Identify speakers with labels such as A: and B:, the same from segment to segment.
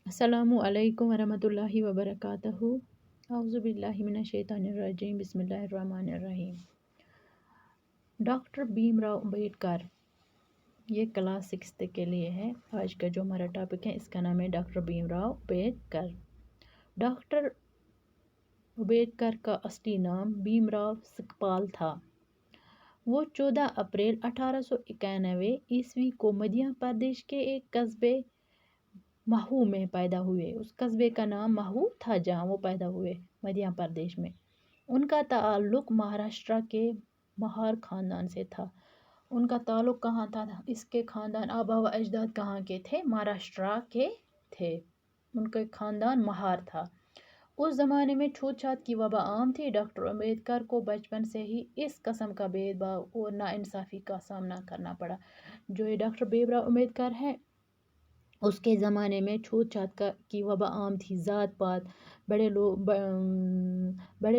A: अस्सलामु अलैकुम वरहमतुल्लाहि वबरकातुहू। औज़ु बिल्लाहि मिनश शैतानिर रजीम, बिस्मिल्लाहिर रहमानिर रहीम। डॉक्टर भीमराव अंबेडकर, ये क्लास 6 के लिए है। आज का जो हमारा टॉपिक है इसका नाम है डॉक्टर भीमराव अंबेडकर। डॉक्टर अंबेडकर का असली नाम भीमराव सुखपाल था। वो 14 अप्रैल 1891 ईस्वी को मध्य प्रदेश के एक कस्बे महू में पैदा हुए। उस कस्बे का नाम महू था जहाँ वो पैदा हुए, मध्य प्रदेश में। उनका ताल्लुक महाराष्ट्र के महार खानदान से था। उनका ताल्लुक कहाँ था? इसके खानदान आबा व अजदाद कहाँ के थे? महाराष्ट्र के थे। उनका खानदान महार था। उस ज़माने में छूत छात की वबा आम थी। डॉक्टर अंबेडकर को बचपन से ही इस किस्म का भेदभाव और नाइंसाफ़ी का सामना करना पड़ा। जो ये डॉक्टर भीमराव अंबेडकर है, उसके ज़माने में छूत छात की वबा आम थी। ज़ात पात, बड़े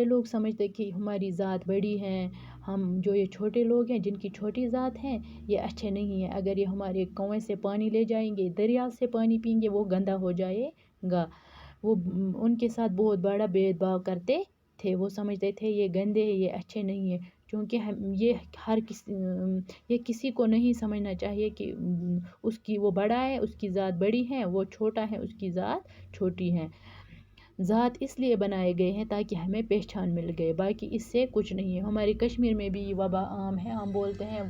A: लोग समझते कि हमारी ज़ात बड़ी है, हम जो ये छोटे लोग हैं जिनकी छोटी ज़ात हैं ये अच्छे नहीं हैं। अगर ये हमारे कुएं से पानी ले जाएंगे, दरिया से पानी पिएंगे, वो गंदा हो जाएगा। वो उनके साथ बहुत बड़ा भेदभाव करते थे। वो समझते थे ये गंदे हैं, ये अच्छे नहीं है। क्योंकि हम ये किसी को नहीं समझना चाहिए कि उसकी वो बड़ा है, उसकी ज़ात बड़ी है, वो छोटा है, उसकी ज़ात छोटी है। ज़ात इसलिए बनाए गए हैं ताकि हमें पहचान मिल गए, बाकी इससे कुछ नहीं है। हमारे कश्मीर में भी वबा आम है। हम बोलते हैं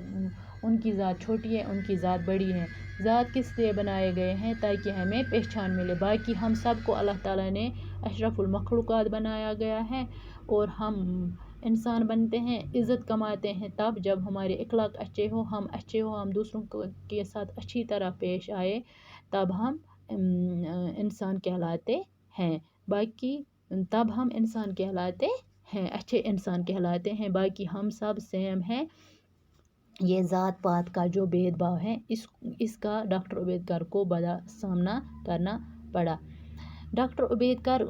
A: उनकी ज़ात छोटी है, उनकी ज़ात बड़ी है। ज़ात किस लिए बनाए गए हैं? ताकि हमें पहचान मिले। बाकी हम सबको अल्लाह ताला ने अशरफुल मखलूक़ात बनाया गया है और हम इंसान बनते हैं, इज़्ज़त कमाते हैं तब जब हमारे अखलाक अच्छे हो, हम अच्छे हो, हम दूसरों के साथ अच्छी तरह पेश आए, तब हम इंसान कहलाते हैं। बाकी तब हम इंसान कहलाते हैं, अच्छे इंसान कहलाते हैं। बाकी हम सब सेम हैं। ये ज़ात पात का जो भेदभाव है इसका डॉक्टर अंबेडकर को बड़ा सामना करना पड़ा। डॉक्टर अंबेडकर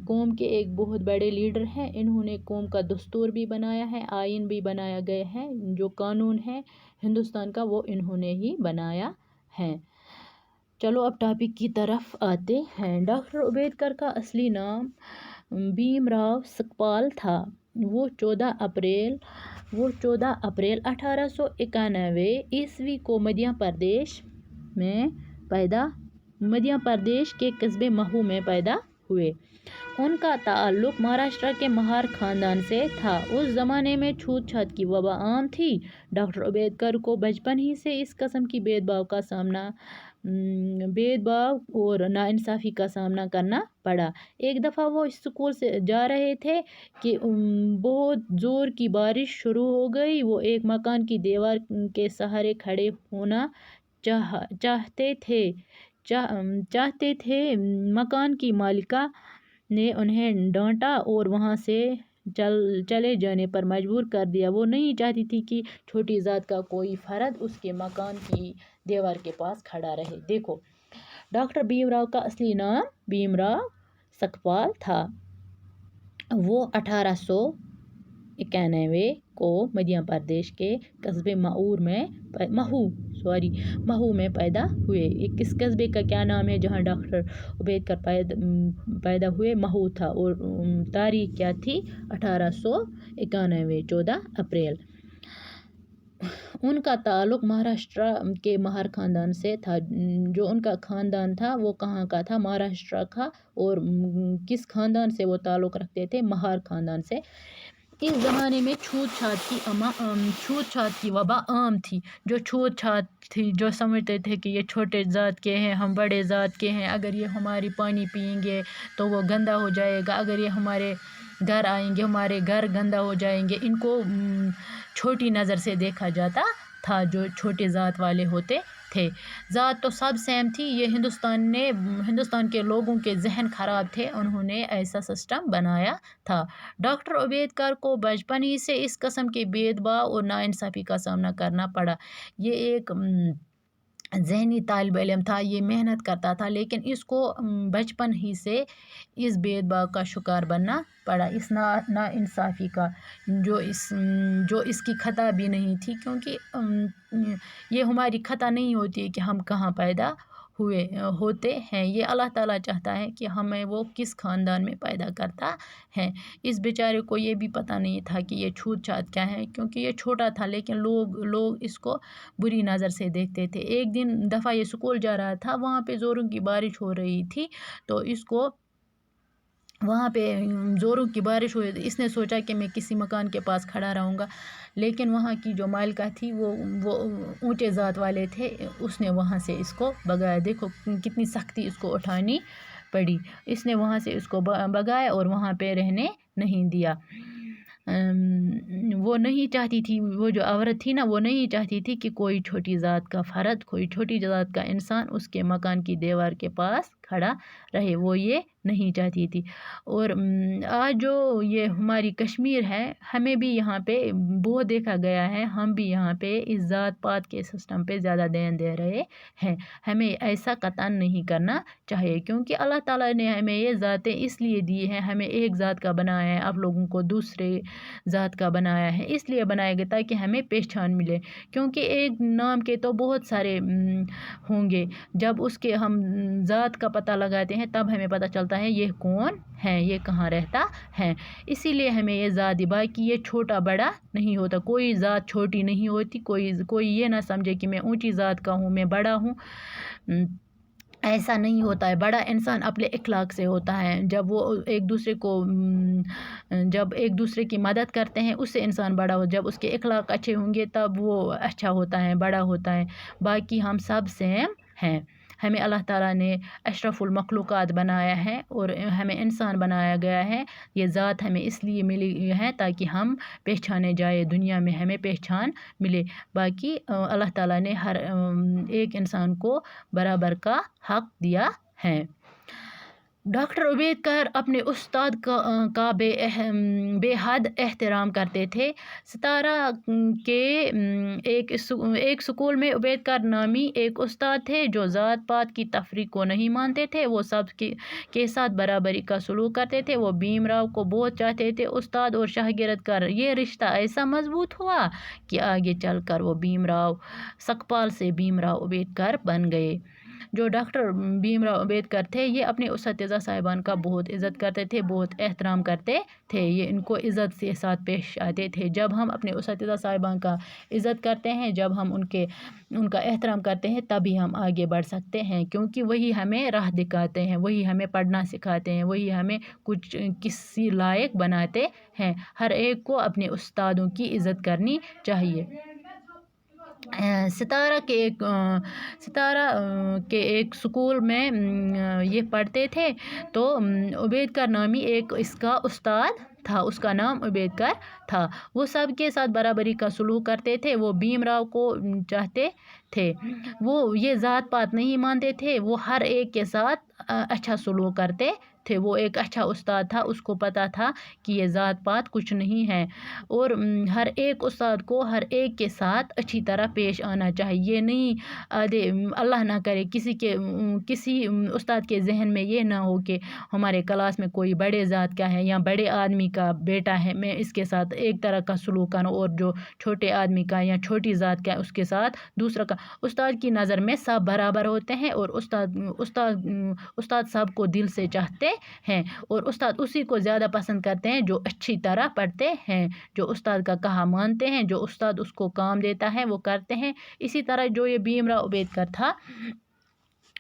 A: कौम के एक बहुत बड़े लीडर हैं। इन्होंने कौम का दस्तूर भी बनाया है, आइन भी बनाया गया है। जो कानून है हिंदुस्तान का वो इन्होंने ही बनाया है। चलो अब टॉपिक की तरफ आते हैं। डॉक्टर अंबेडकर का असली नाम भीमराव सुखपाल था। वो 14 अप्रैल 1891 ईस्वी को मध्य प्रदेश के कस्बे महू में पैदा हुए। उनका ताल्लुक महाराष्ट्र के महार खानदान से था। उस ज़माने में छूत छात की वबा आम थी। डॉक्टर अंबेडकर को बचपन ही से इस किस्म की भेदभाव और नाइंसाफ़ी का सामना करना पड़ा। एक दफ़ा वो स्कूल से जा रहे थे कि बहुत ज़ोर की बारिश शुरू हो गई। वो एक मकान की दीवार के सहारे खड़े होना चाहते थे। मकान की मालिका ने उन्हें डांटा और वहाँ से चले जाने पर मजबूर कर दिया। वो नहीं चाहती थी कि छोटी ज़ात का कोई फ़र्द उसके मकान की दीवार के पास खड़ा रहे। देखो, डॉक्टर भीमराव का असली नाम भीमराव सुखपाल था। वो 1891 को मध्य प्रदेश के कस्बे महू में पैदा हुए। किस कस्बे का क्या नाम है जहाँ डॉक्टर अंबेडकर पैदा हुए? महू था। और तारीख क्या थी? 1891, 14 अप्रैल। उनका ताल्लुक महाराष्ट्र के महार खानदान से था। जो उनका खानदान था वो कहाँ का था? महाराष्ट्र का। और किस खानदान से वो ताल्लुक रखते थे? महार खानदान से। इस ज़माने में छूत छात की वबा आम थी। जो छूत छात थी, जो समझते थे कि ये छोटे ज़ात के हैं, हम बड़े ज़ात के हैं, अगर ये हमारी पानी पिएंगे तो वो गंदा हो जाएगा, अगर ये हमारे घर आएंगे हमारे घर गंदा हो जाएंगे। इनको छोटी नज़र से देखा जाता था जो छोटे ज़ात वाले होते थे। ज़ात तो सब सेम थी। ये हिंदुस्तान के लोगों के जहन ख़राब थे, उन्होंने ऐसा सिस्टम बनाया था। डॉक्टर अंबेडकर को बचपन ही से इस किस्म के भेदभाव और नाइंसाफ़ी का सामना करना पड़ा। ये एक ज़हनी तालिब इल्म था, ये मेहनत करता था, लेकिन इसको बचपन ही से इस भेदभाव का शिकार बनना पड़ा, इस नाइंसाफ़ी का, जो इसकी ख़ता भी नहीं थी। क्योंकि ये हमारी ख़ता नहीं होती है कि हम कहाँ पैदा ہوتے ہیں۔ یہ اللہ تعالیٰ چاہتا ہے کہ ہمیں وہ کس خاندان میں پیدا کرتا ہے۔ اس بیچارے کو یہ بھی پتہ نہیں تھا کہ یہ چھوت چھات کیا ہے، کیونکہ یہ چھوٹا تھا، لیکن لوگ اس کو بری نظر سے دیکھتے تھے۔ ایک دفعہ یہ اسکول جا رہا تھا، وہاں پہ زوروں کی بارش ہو رہی تھی، تو اس کو وہاں پہ زوروں کی بارش ہوئی، اس نے سوچا کہ میں کسی مکان کے پاس کھڑا رہوں گا، لیکن وہاں کی جو مالکہ تھی وہ اونچے ذات والے تھے، اس نے وہاں سے اس کو بگایا۔ دیکھو کتنی سختی اس کو اٹھانی پڑی، اس نے وہاں سے اس کو بگایا اور وہاں پہ رہنے نہیں دیا۔ وہ نہیں چاہتی تھی، وہ جو عورت تھی نا، وہ نہیں چاہتی تھی کہ کوئی چھوٹی ذات کا فرد، کوئی چھوٹی ذات کا انسان اس کے مکان کی دیوار کے پاس کھڑا رہے، وہ یہ نہیں چاہتی تھی۔ اور آج جو یہ ہماری کشمیر ہے، ہمیں بھی یہاں پہ بہت دیکھا گیا ہے، ہم بھی یہاں پہ اس ذات پات کے سسٹم پہ زیادہ دھیان دے رہے ہیں۔ ہمیں ایسا قطعاً نہیں کرنا چاہیے، کیونکہ اللہ تعالیٰ نے ہمیں یہ ذاتیں اس لیے دی ہیں، ہمیں ایک ذات کا بنایا ہے، آپ لوگوں کو دوسرے ذات کا بنایا ہے، اس لیے بنایا گیا تاکہ ہمیں پہچان ملے، کیونکہ ایک نام کے تو بہت سارے ہوں گے۔ جب اس کے ہم ذات کا پتہ لگاتے ہیں تب ہمیں پتہ چلتا ہے یہ کون ہے، یہ کہاں رہتا ہے۔ اسی لیے ہمیں یہ ذات دی، باقی یہ چھوٹا بڑا نہیں ہوتا، کوئی ذات چھوٹی نہیں ہوتی، کوئی یہ نہ سمجھے کہ میں اونچی ذات کا ہوں، میں بڑا ہوں، ایسا نہیں ہوتا ہے۔ بڑا انسان اپنے اخلاق سے ہوتا ہے، جب وہ جب ایک دوسرے کی مدد کرتے ہیں اس سے انسان بڑا ہو، جب اس کے اخلاق اچھے ہوں گے تب وہ اچھا ہوتا ہے، بڑا ہوتا ہے۔ باقی ہم سب سیم ہیں، ہمیں اللہ تعالیٰ نے اشرف المخلوقات بنایا ہے اور ہمیں انسان بنایا گیا ہے۔ یہ ذات ہمیں اس لیے ملی ہے تاکہ ہم پہچانے جائے، دنیا میں ہمیں پہچان ملے۔ باقی اللہ تعالیٰ نے ہر ایک انسان کو برابر کا حق دیا ہے۔ ڈاکٹر عبیدکر اپنے استاد کا بے حد احترام کرتے تھے۔ ستارہ کے ایک اسکول میں عبیدکر نامی ایک استاد تھے جو ذات پات کی تفریق کو نہیں مانتے تھے، وہ سب کے ساتھ برابری کا سلوک کرتے تھے، وہ بھیم راؤ کو بہت چاہتے تھے۔ استاد اور شاگرد کا یہ رشتہ ایسا مضبوط ہوا کہ آگے چل کر وہ بھیم راؤ سکپال سے بھیم راؤ عبیدکر بن گئے۔ جو ڈاکٹر بھیم راؤ عبیدکر تھے، یہ اپنے اساتذہ صاحبان کا بہت عزت کرتے تھے، بہت احترام کرتے تھے، یہ ان کو عزت کے ساتھ پیش آتے تھے۔ جب ہم اپنے اساتذہ صاحبان کا عزت کرتے ہیں، جب ہم ان کا احترام کرتے ہیں، تبھی ہم آگے بڑھ سکتے ہیں، کیونکہ وہی ہمیں راہ دکھاتے ہیں، وہی ہمیں پڑھنا سکھاتے ہیں، وہی ہمیں کسی لائق بناتے ہیں۔ ہر ایک کو اپنے استادوں کی عزت کرنی چاہیے۔ ستارہ کے ایک اسکول میں یہ پڑھتے تھے، تو عبیدکر نامی ایک اس کا استاد تھا، اس کا نام عبیدکر تھا۔ وہ سب کے ساتھ برابری کا سلوک کرتے تھے، وہ بھیم راؤ کو چاہتے تھے، وہ یہ ذات پات نہیں مانتے تھے، وہ ہر ایک کے ساتھ اچھا سلوک کرتے تھے۔ وہ ایک اچھا استاد تھا، اس کو پتہ تھا کہ یہ ذات پات کچھ نہیں ہے، اور ہر ایک استاد کو ہر ایک کے ساتھ اچھی طرح پیش آنا چاہیے۔ یہ نہیں اللہ نہ کرے کسی استاد کے ذہن میں یہ نہ ہو کہ ہمارے کلاس میں کوئی بڑے ذات کا ہے یا بڑے آدمی کا بیٹا ہے، میں اس کے ساتھ ایک طرح کا سلوک کروں، اور جو چھوٹے آدمی کا یا چھوٹی ذات کا ہے اس کے ساتھ دوسرا کا۔ استاد کی نظر میں سب برابر ہوتے ہیں، اور استاد سب کو دل سے چاہتے ہیں، اور استاد اسی کو زیادہ پسند کرتے ہیں جو اچھی طرح پڑھتے ہیں، جو استاد کا کہا مانتے ہیں، جو استاد اس کو کام دیتا ہے وہ کرتے ہیں۔ اسی طرح جو یہ بھیم راؤ عبیدکر تھا،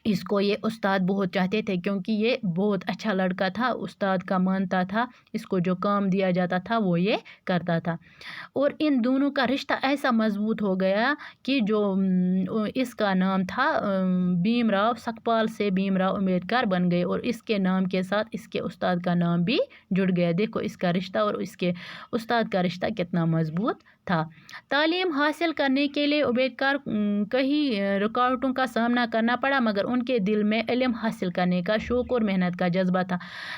A: اس کو یہ استاد بہت چاہتے تھے، کیونکہ یہ بہت اچھا لڑکا تھا، استاد کا مانتا تھا، اس کو جو کام دیا جاتا تھا وہ یہ کرتا تھا۔ اور ان دونوں کا رشتہ ایسا مضبوط ہو گیا کہ جو اس کا نام تھا بھیم راؤ سکپال سے بھیم راؤ عبیدکر بن گئے، اور اس کے نام کے ساتھ اس کے استاد کا نام بھی جڑ گیا۔ دیکھو اس کا رشتہ اور اس کے استاد کا رشتہ کتنا مضبوط تھا۔ تعلیم حاصل کرنے کے لیے عبیدکر کئی رکاوٹوں کا سامنا کرنا پڑا، مگر ان کے دل میں علم حاصل کرنے کا شوق اور محنت کا جذبہ تھا۔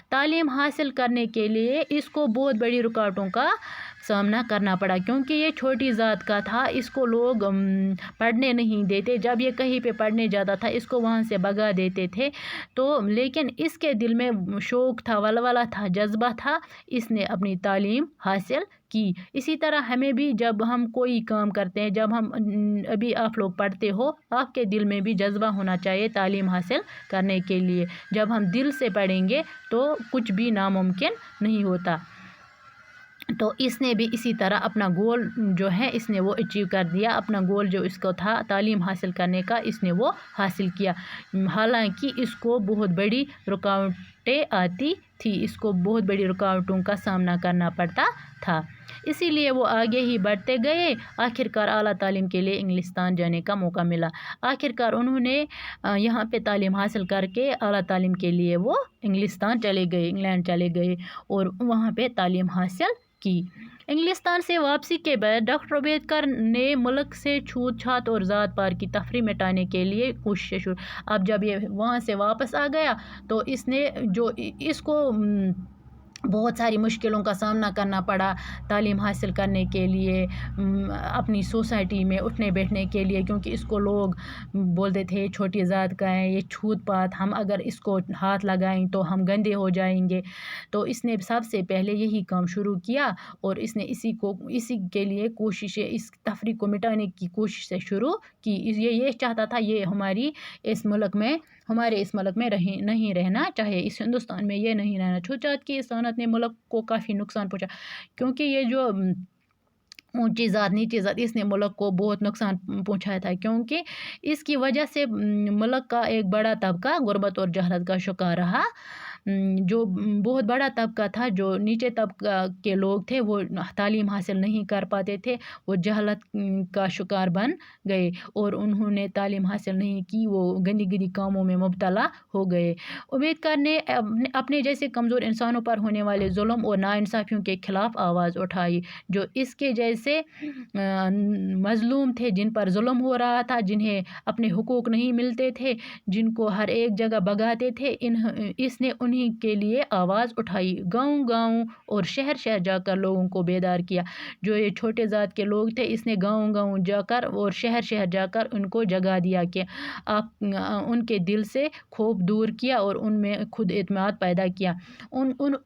A: تعلیم حاصل کرنے کے لیے اس کو بہت بڑی رکاوٹوں کا सामना करना पड़ा, क्योंकि ये छोटी ज़ात का था, इसको लोग पढ़ने नहीं देते। जब ये कहीं पे पढ़ने जाता था इसको वहाँ से भगा देते थे। तो लेकिन इसके दिल में शौक़ था, वलवला था, जज्बा था, इसने अपनी तालीम हासिल की। इसी तरह हमें भी जब हम कोई काम करते हैं, जब हम अभी आप लोग पढ़ते हो, आपके दिल में भी जज्बा होना चाहिए तालीम हासिल करने के लिए। जब हम दिल से पढ़ेंगे तो कुछ भी नामुमकिन नहीं होता। तो इसने भी इसी तरह अपना गोल जो है इसने वो अचीव कर दिया। अपना गोल जो इसको था तालीम हासिल करने का, इसने वो हासिल किया। हालांकि इसको बहुत बड़ी रुकावटें आती थी, इसको बहुत बड़ी रुकावटों का सामना करना पड़ता था, इसीलिए वो आगे ही बढ़ते गए। आखिरकार आला तालीम के लिए इंग्लिस्तान जाने का मौका मिला। आखिरकार उन्होंने यहाँ पे तालीम हासिल करके आला तालीम के लिए वो इंग्लिस्तान चले गए, इंग्लैंड चले गए और वहाँ पे तालीम हासिल की। इंग्लिस्तान से वापसी के बाद डॉक्टर अम्बेडकर ने मुल्क से छूत छात और ज़ात पार की तफरी मिटाने के लिए कोशिशें शुरू। अब जब ये वहाँ से वापस आ गया तो इसने जो इसको बहुत सारी मुश्किलों का सामना करना पड़ा तालीम हासिल करने के लिए, अपनी सोसाइटी में उठने बैठने के लिए, क्योंकि इसको लोग बोलते थे छोटी ज़ात का है, ये छूत पात, हम अगर इसको हाथ लगाएं तो हम गंदे हो जाएंगे। तो इसने सबसे पहले यही काम शुरू किया और इसने इसी के लिए कोशिशें, इस तफरीक को मिटाने की कोशिश से शुरू की। ये चाहता था ये हमारे इस मुल्क में नहीं रहना चाहिए, इस हिंदुस्तान में ये नहीं रहना। छूत की इस ने मुल्क को काफ़ी नुकसान पहुंचा, क्योंकि ये जो ऊंची ज़ात नीची ज़ात इसने मुल्क को बहुत नुकसान पहुंचाया था, क्योंकि इसकी वजह से मुल्क का एक बड़ा तबका गुर्बत और जहलत का शिकार रहा। जो बहुत बड़ा तबका था, जो नीचे तबका के लोग थे, वो तालीम हासिल नहीं कर पाते थे, वो जहलत का शिकार बन गए और उन्होंने तालीम हासिल नहीं की, वो गंदी गंदी कामों में मुब्तला हो गए। अम्बेडकर ने अपने जैसे कमज़ोर इंसानों पर होने वाले जुल्म और नाइंसाफ़ियों के ख़िलाफ़ आवाज़ उठाई। जो इसके जैसे मज़लूम थे, जिन पर जुल्म हो रहा था, जिन्हें अपने हुकूक नहीं मिलते थे, जिनको हर एक जगह भगाते थे, इसने उन्हीं के लिए आवाज़ उठाई। गांव-गांव और शहर-शहर जाकर लोगों को बेदार किया। जो ये छोटे ज़ात के लोग थे, इसने गांव-गांव जाकर और शहर-शहर जाकर उनको जगा दिया कि आप उनके दिल से खौफ दूर किया और उनमें खुद एतमाद पैदा किया।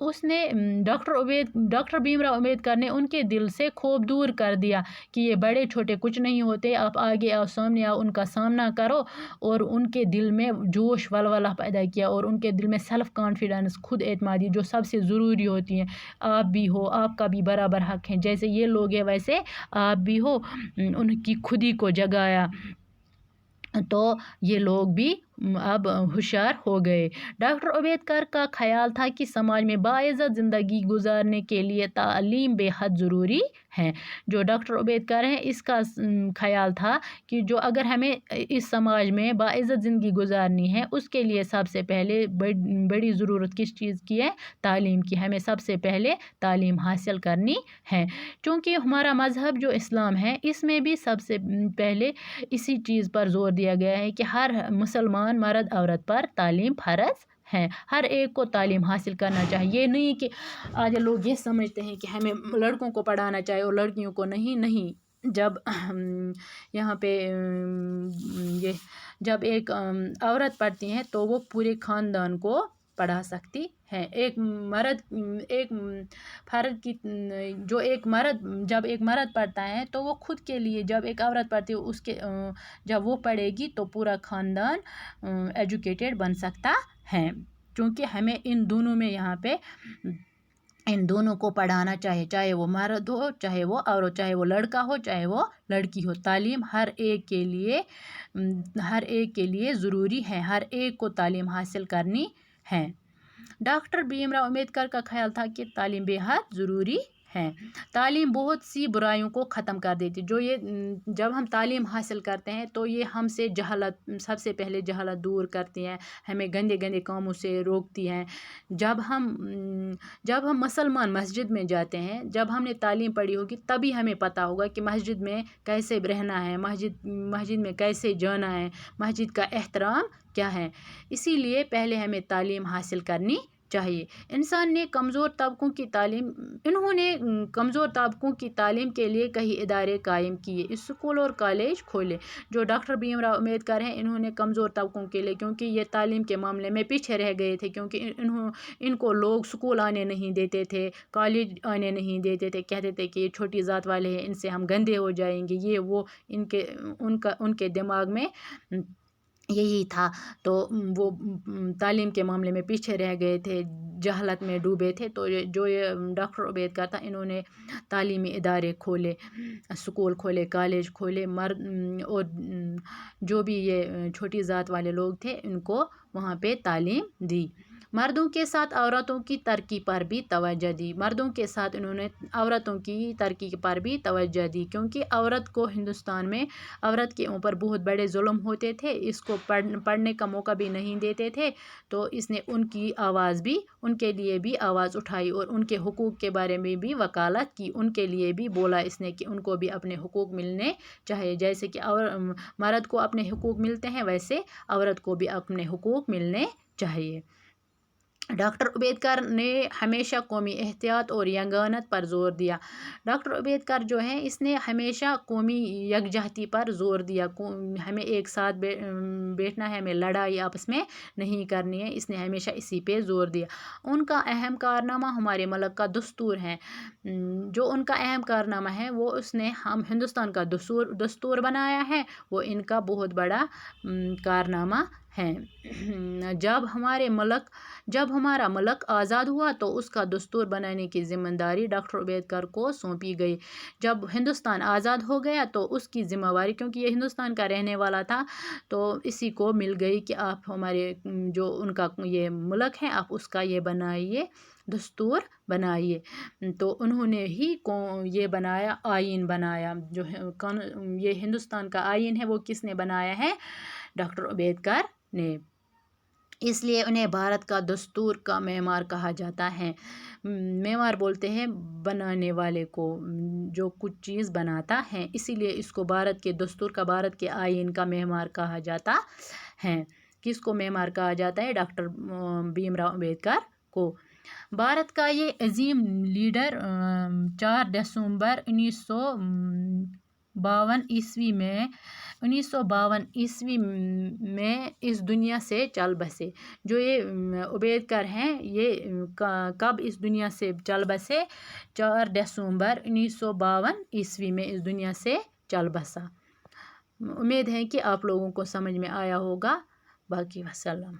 A: उसने डॉक्टर भीमराव अम्बेडकर ने उनके दिल से खौफ दूर कर दिया कि ये बड़े छोटे कुछ नहीं होते, आप आगे आओ, सामने आओ, उनका सामना करो, और उनके दिल में जोश वलवला पैदा किया और उनके दिल में सेल्फ़ कॉन्फिडेंस, खुद एतमादी, जो सबसे ज़रूरी होती हैं। आप भी हो, आपका भी बराबर हक़ है, जैसे ये लोग हैं वैसे आप भी हो, उनकी खुदी को जगाया। तो ये लोग भी अब होशियार हो गए। डॉक्टर अम्बेडकर का ख्याल था कि समाज में बाइज़्ज़त ज़िंदगी गुजारने के लिए तालीम बेहद ज़रूरी है। जो डॉक्टर अम्बेडकर हैं, इसका ख्याल था कि जो अगर हमें इस समाज में बाइज़्ज़त ज़िंदगी गुजारनी है, उसके लिए सबसे पहले बड़ी ज़रूरत किस चीज़ की है? तालीम की। हमें सबसे पहले तालीम हासिल करनी है, क्योंकि हमारा मज़हब जो इस्लाम है, इसमें भी सबसे पहले इसी चीज़ पर जोर दिया गया है कि हर मुसलमान मर्द औरत पर तालीम फ़र्ज़ है, हर एक को तालीम हासिल करना चाहिए। ये नहीं कि आज लोग ये समझते हैं कि हमें लड़कों को पढ़ाना चाहिए और लड़कियों को नहीं। जब यहाँ पे जब एक औरत पढ़ती है तो वो पूरे ख़ानदान को पढ़ा सकती है। एक मर्द जब एक मर्द पढ़ता है तो वो खुद के लिए, जब एक औरत पढ़ती है जब वो पढ़ेगी तो पूरा ख़ानदान एजुकेटेड बन सकता है, क्योंकि हमें इन दोनों में यहाँ पे इन दोनों को पढ़ाना चाहिए, चाहे वो मर्द हो, चाहे वो औरत, चाहे वो लड़का हो, चाहे वो लड़की हो। तालीम हर एक के लिए ज़रूरी है, हर एक को तालीम हासिल करनी है। डॉक्टर भीमराव अम्बेडकर का ख्याल था कि तालीम बेहद ज़रूरी है। तालीम बहुत सी बुराइयों को ख़त्म कर देती। जब हम तालीम हासिल करते हैं तो ये हमसे सबसे पहले जहलत दूर करती हैं, हमें गंदे गंदे कामों से रोकती हैं। जब हम मुसलमान मस्जिद में जाते हैं, जब हमने तालीम पढ़ी होगी तभी हमें पता होगा कि मस्जिद में कैसे रहना है, मस्जिद में कैसे जाना है, मस्जिद का एहतराम क्या है। इसीलिए पहले हमें तालीम हासिल करनी चाहिए। इन्होंने कमज़ोर तबकों की तालीम के लिए कई इदारे कायम किए, स्कूल और कॉलेज खोले। जो डॉक्टर भीमराव अम्बेडकर हैं, इन्होंने कमज़ोर तबकों के लिए, क्योंकि ये तालीम के मामले में पीछे रह गए थे, क्योंकि इनको लोग स्कूल आने नहीं देते थे, कॉलेज आने नहीं देते थे, कहते थे कि ये छोटी ज़ात वाले हैं, इनसे हम गंदे हो जाएंगे, ये वो उनके दिमाग में यही था। तो वो तालीम के मामले में पीछे रह गए थे, जहालत में डूबे थे। तो ये डॉक्टर अम्बेडकर था, इन्होंने तालीमी इदारे खोले, स्कूल खोले, कॉलेज खोले, मर्द और जो भी ये छोटी ज़ात वाले लोग थे, इनको वहाँ पे तालीम दी। मर्दों के साथ औरतों की तरक्की पर भी तवज्जो दी। मर्दों के साथ इन्होंने औरतों की तरक्की पर भी तवज्जो दी, क्योंकि औरत को हिंदुस्तान में औरत के ऊपर बहुत बड़े जुल्म होते थे, इसको पढ़ने का मौका भी नहीं देते थे। तो इसने उनकी आवाज़ भी, उनके लिए भी आवाज़ उठाई और उनके हुकूक के बारे में भी वकालत की, उनके लिए भी बोला इसने कि उनको भी अपने हुकूक मिलने चाहिए। जैसे कि मर्द को अपने हुकूक मिलते हैं, वैसे औरत को भी अपने हुकूक मिलने चाहिए। डॉक्टर अम्बेडकर ने हमेशा कौमी एहतियात और यंगानत पर ज़ोर दिया। डॉक्टर अम्बेडकर जो है, इसने हमेशा कौमी यकजहती पर ज़ोर दिया। हमें एक साथ बैठना है, हमें लड़ाई आपस में नहीं करनी है, इसने हमेशा इसी पे ज़ोर दिया। उनका अहम कारनामा हमारे मुल्क का दस्तूर है। जो उनका अहम कारनामा है, वो उसने हम हिंदुस्तान का दस्तूर बनाया है, वो इनका बहुत बड़ा कारनामा है। जब हमारा मुल्क आज़ाद हुआ, तो उसका दस्तूर बनाने की ज़िम्मेदारी डॉक्टर अम्बेडकर को सौंपी गई। जब हिंदुस्तान आज़ाद हो गया, तो उसकी ज़िम्मेवारी, क्योंकि ये हिंदुस्तान का रहने वाला था, तो इसी को मिल गई कि आप हमारे जो उनका ये मुल्क है, आप उसका ये बनाइए, दस्तूर बनाइए। तो उन्होंने ही ये बनाया, आइन बनाया। जो ये हिंदुस्तान का आइन है, वो किसने बनाया है? डॉक्टर अम्बेडकर ने। इसलिए उन्हें भारत का दस्तूर का मेमार कहा जाता है। मेमार बोलते हैं बनाने वाले को, जो कुछ चीज़ बनाता है, इसीलिए इसको भारत के दस्तूर का, भारत के आइन का मेमार कहा जाता है। किसको मेमार कहा जाता है? डॉक्टर भीमराव अम्बेडकर को। भारत का ये अजीम लीडर 4 दिसंबर 1952 ईस्वी में इस दुनिया से चल बसे। जो ये अम्बेडकर हैं, ये कब इस दुनिया से चल बसे? 4 दिसंबर 1952 ईस्वी में इस दुनिया से चल बसा। उम्मीद है कि आप लोगों को समझ में आया होगा। बाकी वसल्लम।